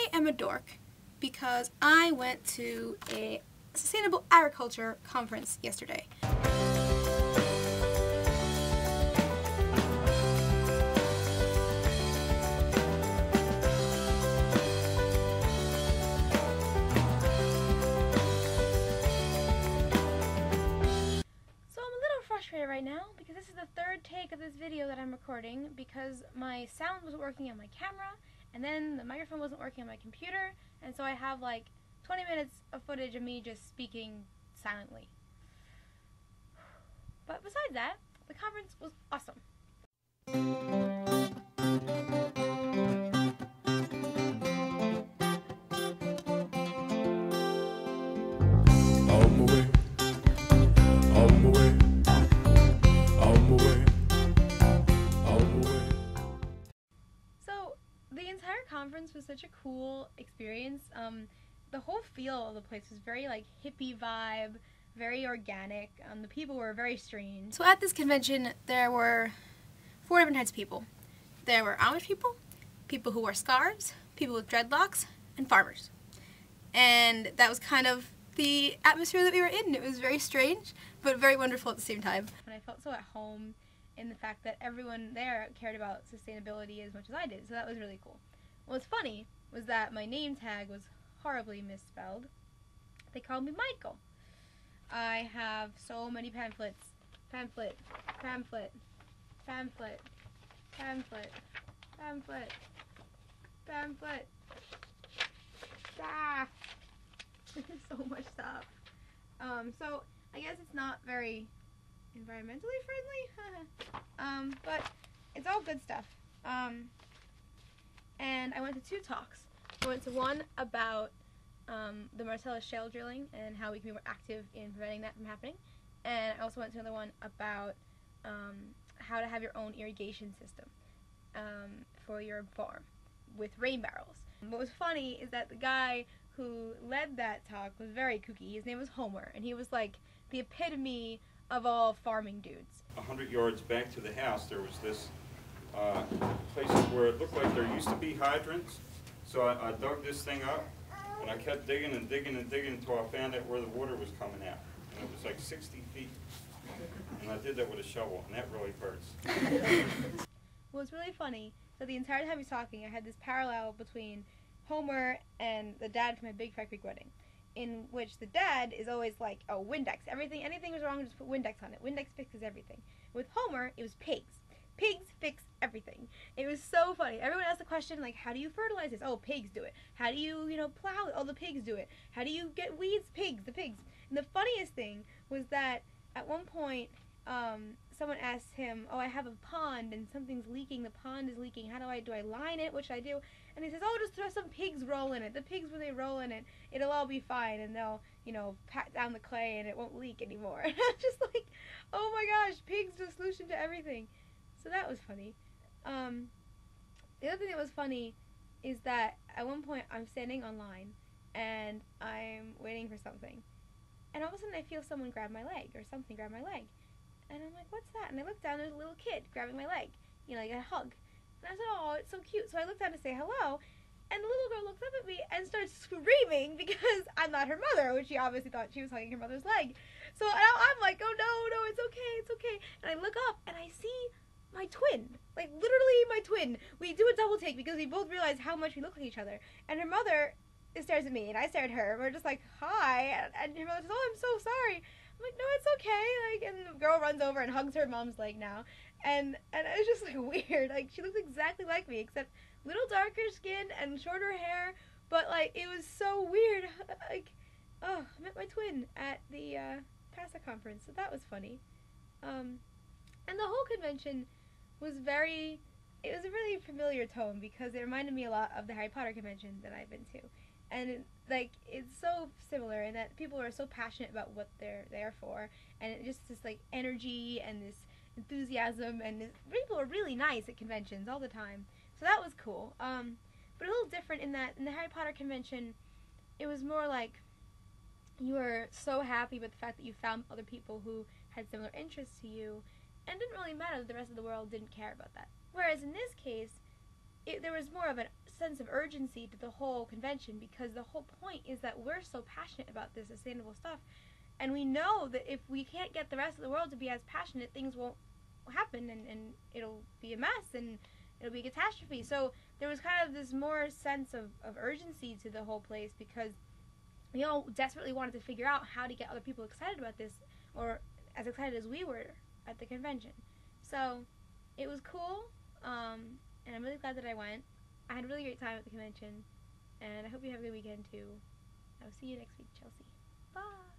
I am a dork because I went to a sustainable agriculture conference yesterday. Right now because this is the third take of this video that I'm recording because my sound wasn't working on my camera and then the microphone wasn't working on my computer, and so I have like 20 minutes of footage of me just speaking silently. But besides that, the conference was awesome. Conference was such a cool experience. The whole feel of the place was very like hippie vibe, very organic. The people were very strange. So at this convention there were 4 different types of people. There were Amish people, people who wore scarves, people with dreadlocks, and farmers. And that was kind of the atmosphere that we were in. It was very strange, but very wonderful at the same time. And I felt so at home in the fact that everyone there cared about sustainability as much as I did, so that was really cool. What was funny was that my name tag was horribly misspelled. They called me Michael. I have so many pamphlets. Pamphlet, pamphlet, pamphlet, pamphlet, pamphlet, pamphlet. Ah! So much stuff. So I guess it's not very environmentally friendly, but it's all good stuff. And I went to 2 talks. I went to one about the Marcellus shale drilling and how we can be more active in preventing that from happening. And I also went to another one about how to have your own irrigation system for your farm with rain barrels. What was funny is that the guy who led that talk was very kooky. His name was Homer, and he was like the epitome of all farming dudes. 100 yards back to the house, there was this places where it looked like there used to be hydrants. So I dug this thing up, and I kept digging and digging and digging until I found out where the water was coming out. And it was like 60 feet. And I did that with a shovel, and that really hurts. Well, it's really funny. So the entire time he was talking, I had this parallel between Homer and the dad from my Big Fat Creek wedding, in which the dad is always like, oh, Windex. Anything was wrong, just put Windex on it. Windex fixes everything. With Homer, it was pigs. Pigs fix everything. It was so funny. Everyone asked the question, like, how do you fertilize this? Oh, pigs do it. How do you, plow it? Oh, the pigs do it. How do you get weeds? Pigs, the pigs. And the funniest thing was that at one point, someone asked him, oh, I have a pond and something's leaking. The pond is leaking. How do I line it? What should I do? And he says, oh, just throw some pigs roll in it. The pigs, when they roll in it, it'll all be fine, and they'll, pat down the clay and it won't leak anymore. And I'm just like, oh my gosh, pigs are the solution to everything. So that was funny. The other thing that was funny is that at one point I'm standing online and I'm waiting for something, and all of a sudden I feel someone grab my leg, or something grab my leg, and I'm like, what's that? And I look down, there's a little kid grabbing my leg, like a hug. And I said, oh, it's so cute. So I looked down to say hello, and the little girl looks up at me and starts screaming because I'm not her mother, which she obviously thought she was hugging her mother's leg. So I'm like, oh no, it's okay, it's okay. And I look up and I see my twin, like literally my twin. We do a double take because we both realize how much we look like each other. And her mother stares at me and I stare at her. We're just like, hi. And her mother says, oh, I'm so sorry. I'm like, no, it's okay. And the girl runs over and hugs her mom's leg now. And it was just like weird. Like, she looks exactly like me, except a little darker skin and shorter hair. But like, it was so weird. Like, oh, I met my twin at the PASA conference, so that was funny. And the whole convention was it was a really familiar tone because it reminded me a lot of the Harry Potter convention that I've been to. And it's so similar in that people are so passionate about what they're there for, and it just this like energy and this enthusiasm, and people are really nice at conventions all the time. So that was cool. But a little different in that in the Harry Potter convention, it was more like you were so happy with the fact that you found other people who had similar interests to you, and it didn't really matter that the rest of the world didn't care about that. Whereas in this case, there was more of a sense of urgency to the whole convention, because the whole point is that we're so passionate about this sustainable stuff, and we know that if we can't get the rest of the world to be as passionate, things won't happen, and it'll be a mess, and it'll be a catastrophe. So there was kind of this more sense of urgency to the whole place, because we all desperately wanted to figure out how to get other people excited about this, or as excited as we were at the convention. So it was cool, and I'm really glad that I went. I had a really great time at the convention, and I hope you have a good weekend too. I'll see you next week, Chelsea. Bye!